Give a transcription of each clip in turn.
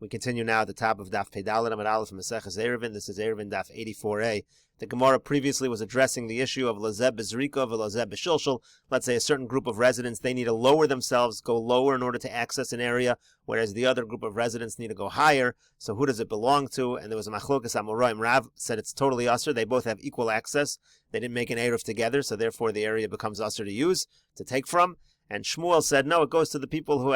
We continue now at the top of Daf Pedalin Amud Aleph Meseches Eruvin. This is Eruvin Daf 84a. The Gemara previously was addressing the issue of lazeb bezrika v'lazeb b'shilshul. Let's say a certain group of residents, they need to lower themselves, go lower in order to access an area, whereas the other group of residents need to go higher. So who does it belong to? And there was a machlokas amoraim. Rav said it's totally usher. They both have equal access. They didn't make an eruv together, so therefore the area becomes usher to use, to take from. And Shmuel said, no, it goes to the people who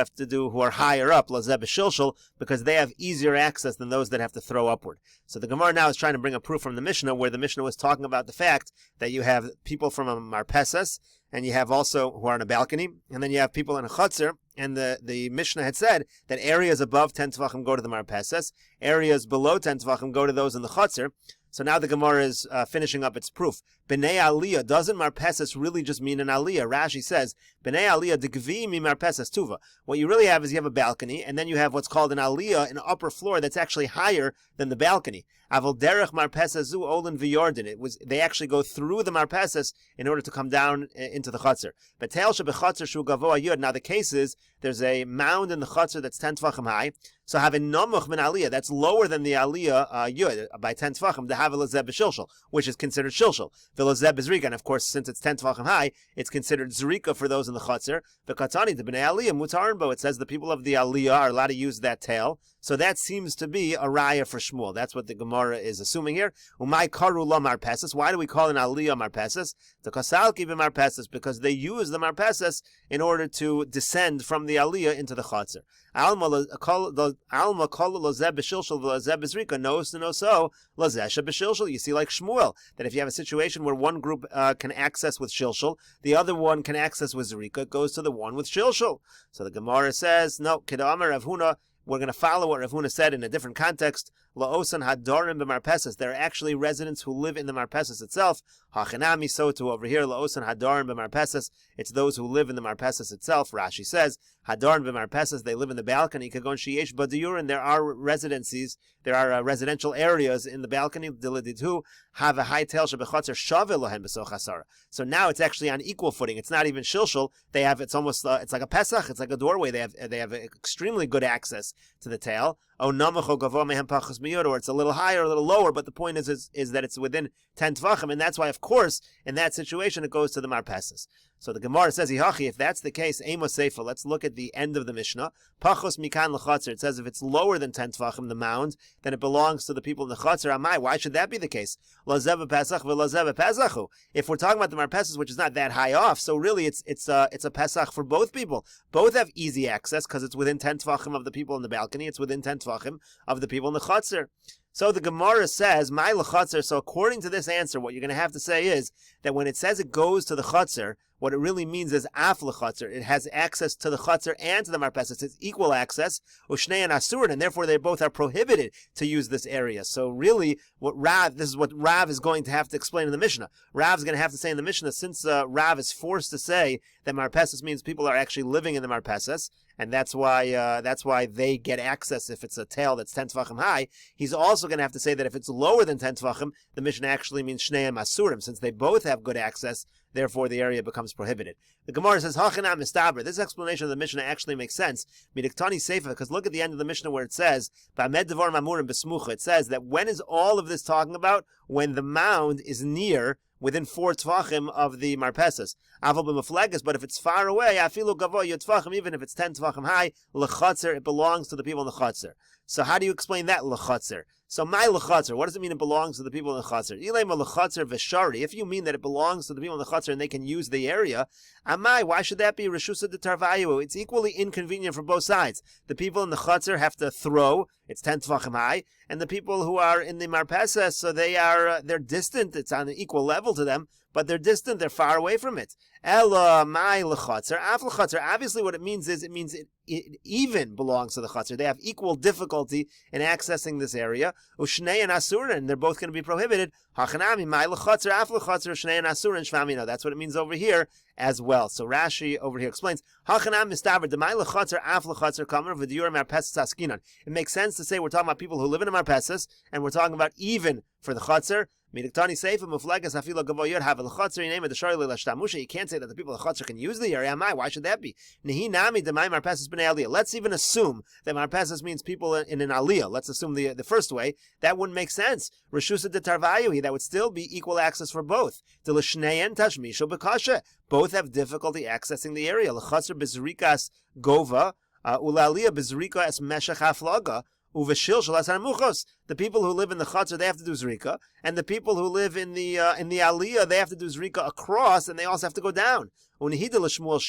are higher up, lazeb b'shilshul, because they have easier access than those that have to throw upward. So the Gemara now is trying to bring a proof from the Mishnah, where the Mishnah was talking about the fact that you have people from a marpeses, and you have also who are on a balcony, and then you have people in a chutzner, and the Mishnah had said that areas above 10 tefachim go to the marpeses, areas below 10 tefachim go to those in the chutzner. So now the Gemara is finishing up its proof. B'nei aliyah, doesn't marpeses really just mean an aliyah? Rashi says, B'nei aliyah degvi mi marpeses tuva. What you really have is you have a balcony, and then you have what's called an aliyah, an upper floor that's actually higher than the balcony. Aval derech marpeses zu olin v'yordin. They actually go through the marpeses in order to come down into the chutzner. But teil shebechutzer shu gavoa yud. Now the case is, there's a mound in the chutzner that's 10 tefachim high. So have a namuch min aliyah, that's lower than the aliyah yud by 10 tefachim, to have a lazeb b'shilshul, which is considered shilshul. V'lazeb b'zrika, and of course, since it's 10 tefachim high, it's considered zrika for those in the chutzner. V'katani de b'nei aliyah mutarin bo. It says the people of the aliyah are allowed to use that tail. So that seems to be a raya for Shmuel. That's what the Gemara is assuming here. Umay karu la marpeses. Why do we call an aliyah marpeses? The kasalki b'marpeses, because they use the marpeses in order to descend from the aliyah into the chutzner. Alma kol lazeb b'shilshul v'lazeb b'zrika. No so lazesha b'shilshul. You see, like Shmuel, that if you have a situation where one group can access with shilshul, the other one can access with zrika, it goes to the one with shilshul. So the Gemara says, no, kedamar Rav Huna. We're going to follow what Rav Huna said in a different context. La'osan hadorim b'marpeses. There are actually residents who live in the marpeses itself. Hachanami, so too over here. La'osan hadorim b'marpeses. It's those who live in the marpeses itself. Rashi says, hadorim b'marpeses, they live in the balcony. Kagon sheyesh badiyurin. There are residencies, there are residential areas in the balcony. Dilididhu have a high tail shebechotzer shaveh lohen b'soch hasara. So now it's actually on equal footing. It's not even shilshul. They have, it's almost, it's like a pesach. It's like a doorway. They have extremely good access to the tail. Or it's a little higher, a little lower, but the point is that it's within 10 tvachim, and that's why, of course, in that situation, it goes to the marpeses. So the Gemara says, if that's the case, Amos Seifa, let's look at the end of the Mishnah. Pachos mikan l'chatzir. It says if it's lower than 10 tvachim, the mound, then it belongs to the people in the chatzir. Amai, why should that be the case? Lazeb pesach v'lazeb pesachu. If we're talking about the marpeses, which is not that high off, so really it's a pesach for both people. Both have easy access because it's within 10 tvachim of the people in the balcony. It's within 10 tvachim of the people in the chatzir. So the Gemara says, my l'chatzir. So according to this answer, what you're going to have to say is that when it says it goes to the chatzir, what it really means is af l'chatzir. It has access to the chatzir and to the marpeses. It's equal access, ushnei and asurin, and therefore they both are prohibited to use this area. So really, this is what Rav is going to have to explain in the Mishnah. Rav is going to have to say in the Mishnah, since Rav is forced to say that marpeses means people are actually living in the marpeses, and that's why they get access if it's a tail that's 10 tefachim high. He's also going to have to say that if it's lower than 10 tefachim, the Mishnah actually means shneim asurim, since they both have good access. Therefore, the area becomes prohibited. The Gemara says, Hachanam mistaber. This explanation of the Mishnah actually makes sense. Midiktani seifa, because look at the end of the Mishnah where it says, Ba'med devar mamurim besmucha. It says that when is all of this talking about? When the mound is near, within 4 tvachim of the marpeses. Aval b'mafleges, but if it's far away, afilu gavo yud tvachim, even if it's 10 tvachim high, l'chatzir, it belongs to the people in the chatzir. So how do you explain that l'chatzir? So my l'chatzir, what does it mean it belongs to the people in the chatzir? Ilema l'chatzir v'shari. If you mean that it belongs to the people in the chatzir and they can use the area, amai, why should that be reshusa de tarvayu? It's equally inconvenient for both sides. The people in the chatzir have to throw, it's 10 tvachim high, and the people who are in the marpeses, so they're distant, it's on an equal level to them, but they're distant, they're far away from it. Ela my l'chatzir, af l'chatzir. Obviously what it means is, it even belongs to the chatzir. They have equal difficulty in accessing this area. Ushnei and asurin, and they're both going to be prohibited. Hachanami, my l'chatzir, af l'chatzir, ushnei and asurin, shvamino. That's what it means over here as well. So Rashi over here explains, Hachanam mistaver, the my l'chatzir, af l'chatzir, kamer v'diur marpeses askinan. It makes sense to say we're talking about people who live in a marpeses, and we're talking about even for the chatzir. Midiktani Seifa Muflegas Afila Gavoyot have a Chotzer name of the Shari Lashtamusha. You can't say that the people of Chotzer can use the area. Am I? Why should that be? Nehi Nami Demai Marpesis B'nei Aliyah. Let's even assume that Marpesis means people in an Aliyah. Let's assume the first way. That wouldn't make sense. Rishusa de Tarvayuhi. That would still be equal access for both. Delishneyen Tashmisho Bekasha. Both have difficulty accessing the area. L'Chotzer B'Zrikas Gova. Ulaliyah B'Zrika Es Meshach Haflaga. The people who live in the Chatzar, they have to do Zrika, and the people who live in the Aliyah, they have to do Zrika across, and they also have to go down. Now, granted, Shmuel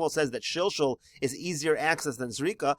says that Shilshul is easier access than Zrika.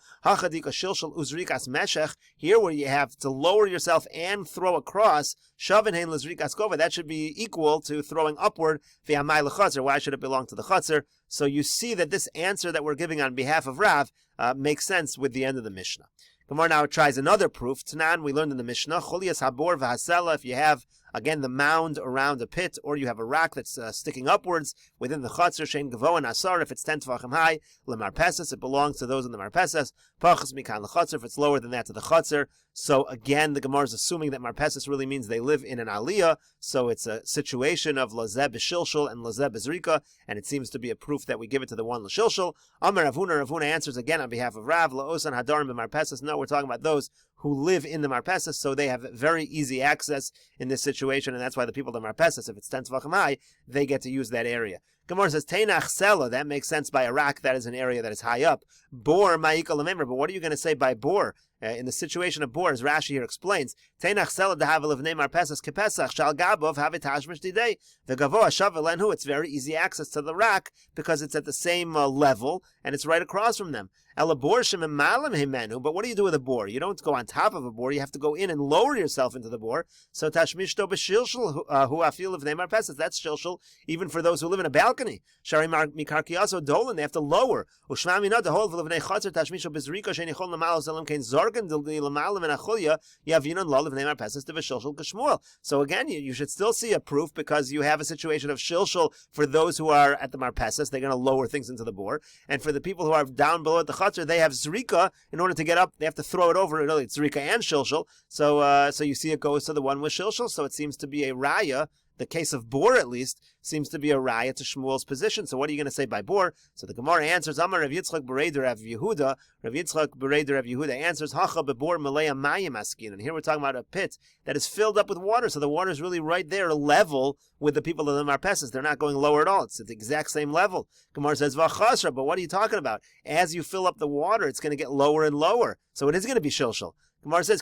Here, where you have to lower yourself and throw across, that should be equal to throwing upward. Why should it belong to the Chatzar? So you see that this answer that we're giving on behalf of Rav makes sense with the end of the Mishnah. Gemara now tries another proof. Tanan, we learned in the Mishnah, Cholias Habor v'Hasela, if you have, again, the mound around a pit, or you have a rock that's sticking upwards within the Chatzar, Shein Gavo and Asar, if it's 10 Tvachim high, Lemarpeses, it belongs to those in the Marpeses, Pachas Mikan l'Chatzar, if it's lower than that to the Chatzar. So again, the Gemara is assuming that Marpeses really means they live in an Aliyah, so it's a situation of Lazeb B'Shilshul and Lazeb B'Zrika, and it seems to be a proof that we give it to the one L'Shilshul. Amar Ravuna answers again on behalf of Rav, La'osan Hadarim B'Marpeses. No, we're talking about those who live in the Marpeses, so they have very easy access in this situation, and that's why the people of the Marpeses, if it's 10 Tvachim high, they get to use that area. Gemara says, Teinach Sela, that makes sense by a rock, that is an area that is high up. Bor Ma'ika Lemember, but what are you going to say by Bor? In the situation of Bor, as Rashi here explains, Teinach Sela Dahavel of Neymar Pesach Kepesach Shal Gabov Havitash Mishdidei. The Gavoa Shavelenhu, it's very easy access to the rock because it's at the same level and it's right across from them. But what do you do with a bore? You don't go on top of a bore. You have to go in and lower yourself into the bore. So tashmishto b'shilshul hu afil of neimar pesach. That's shilshul even for those who live in a balcony. Shari mikarkiaso dolan. They have to lower. Ushma mina the whole of nei chatzar tashmisho b'zrika shenichol l'mal zelam kein zorgen d'li l'mal v'nachulya yavinon lo of neimar pesach d'v'shilshul k'shmuel. So again, you should still see a proof because you have a situation of shilshul for those who are at the marpeses. They're going to lower things into the bore, and for the people who are down below at the they have zrika. In order to get up, they have to throw it over. Really, it's zrika and shilshul. So you see it goes to the one with shilshul. So it seems to be a raya. The case of Bor, at least, seems to be a raya to Shmuel's position. So what are you going to say by Bor? So the Gemara answers, Amar Rav Yitzchak Bereder Rav Yehuda. Rav Yitzchak Bereder Rav Yehuda answers, Hacha bebor malaya mayim askin. And here we're talking about a pit that is filled up with water. So the water is really right there, level with the people of the Marpeses. They're not going lower at all. It's at the exact same level. Gemara says, Vachasra, but what are you talking about? As you fill up the water, it's going to get lower and lower. So it is going to be shilshul. Gemara says,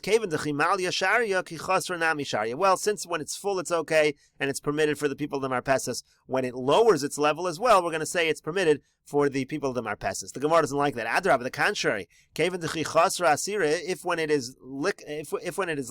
well, since when it's full, it's okay, and it's permitted for the people of the Marpeses. When it lowers its level as well, we're going to say it's permitted for the people of the Marpeses. The Gemara doesn't like that. Adrab, the contrary. If when it is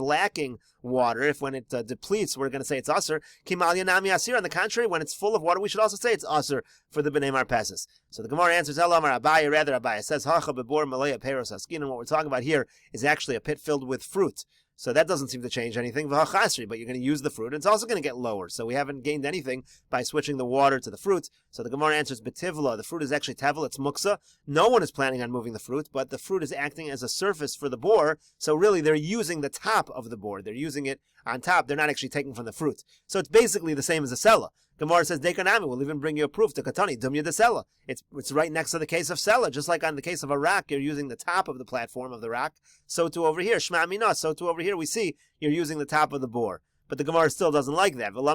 lacking water, if when it depletes, we're going to say it's aser. On the contrary, when it's full of water, we should also say it's aser for the Bnei Marpeses. So the Gemara answers, Abaya says, Hacha bebor malaya peros askin, and what we're talking about here is actually a pit filled with fruit. So that doesn't seem to change anything. But you're going to use the fruit, and it's also going to get lower. So we haven't gained anything by switching the water to the fruit. So the Gemara answers, Betivla, the fruit is actually tevel, it's muksa. No one is planning on moving the fruit, but the fruit is acting as a surface for the bore. So really, they're using the top of the bore. They're using it on top. They're not actually taking from the fruit. So it's basically the same as a sela. Gemara says, Dekanami, we'll even bring you a proof to Katani, Dumya de Sela. It's right next to the case of Sela. Just like on the case of a rock, you're using the top of the platform of the rock. So too over here, Shma Mina, so too over here, we see you're using the top of the bore. But the Gemara still doesn't like that. Why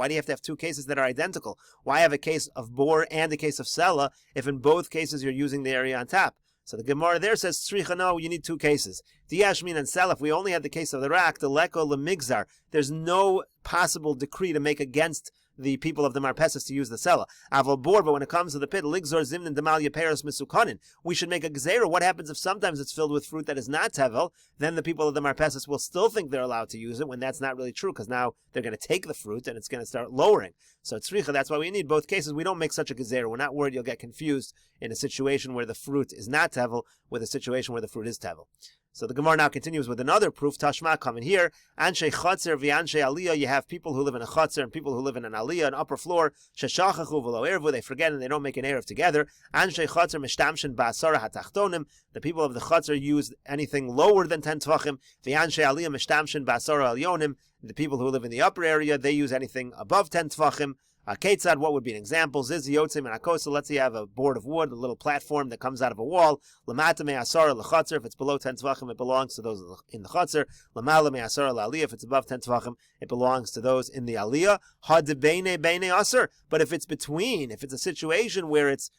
do you have to have two cases that are identical? Why have a case of bore and a case of Sela if in both cases you're using the area on top? So the Gemara there says, Tzricha, no, you need two cases. Diyashmin and Sela, if we only had the case of the rock, the leko lemigzar, there's no possible decree to make against the people of the Marpeses to use the Sela. Aval bor, but when it comes to the pit, ligzor zimnin demalya peros misukanin, we should make a gzeira. What happens if sometimes it's filled with fruit that is not tevel? Then the people of the Marpeses will still think they're allowed to use it when that's not really true, because now they're going to take the fruit and it's going to start lowering. So tzricha, that's why we need both cases. We don't make such a gzeira. We're not worried you'll get confused in a situation where the fruit is not tevel with a situation where the fruit is tevel. So the Gemara now continues with another proof. Tashma coming here. Anshe Chatzer v'Anshe Aliyah. You have people who live in a Chatzer and people who live in an Aliyah, an upper floor. Sheshachachu v'lo ervu. They forget and they don't make an erev together. Anshe Chatzer mishtamshin ba'asara hatachtonim. The people of the Chatzer use anything lower than 10 tvachim. V'Anshe Aliyah mishtamshin ba'asara alyonim. The people who live in the upper area, they use anything above 10 tvachim. Ketzad, what would be an example? Ziz yotzim and akosa. Let's say you have a board of wood, a little platform that comes out of a wall. Lamata me asara l'chatzer. If it's below 10 tvachim, it belongs to those in the chatzer. Lamala me asara l'aliyah. If it's above 10 tvachim, it belongs to those in the aliyah. Hadebene bene asar. But if it's between, if it's a situation where it's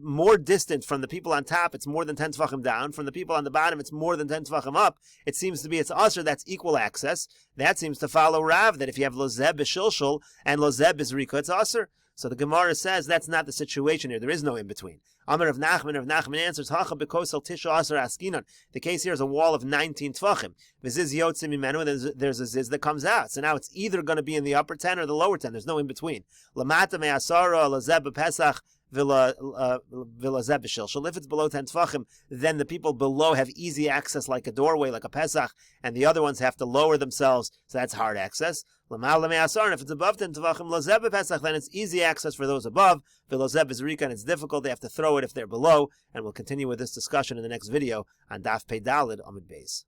more distant from the people on top, it's more than 10 tvachim down. From the people on the bottom, it's more than 10 tvachim up. It seems to be it's asr, that's equal access. That seems to follow Rav, that if you have lozeb b'shilshul and lozeb b'zrika, it's asr. So the Gemara says that's not the situation here. There is no in between. Amar of Nachman answers, Hacha b'kosel tisha asr askinan. The case here is a wall of 19 tvachim. V'ziz yotzim imenu, and there's a ziz that comes out. So now it's either going to be in the upper 10 or the lower 10. There's no in between. Lamata me asara lozeb b'pesach. If it's below 10 tvachim, then the people below have easy access like a doorway, like a Pesach, and the other ones have to lower themselves, so that's hard access. And if it's above 10 tvachim, then it's easy access for those above. And it's difficult, they have to throw it if they're below. And we'll continue with this discussion in the next video on Daf Pei Daled Amud Beis.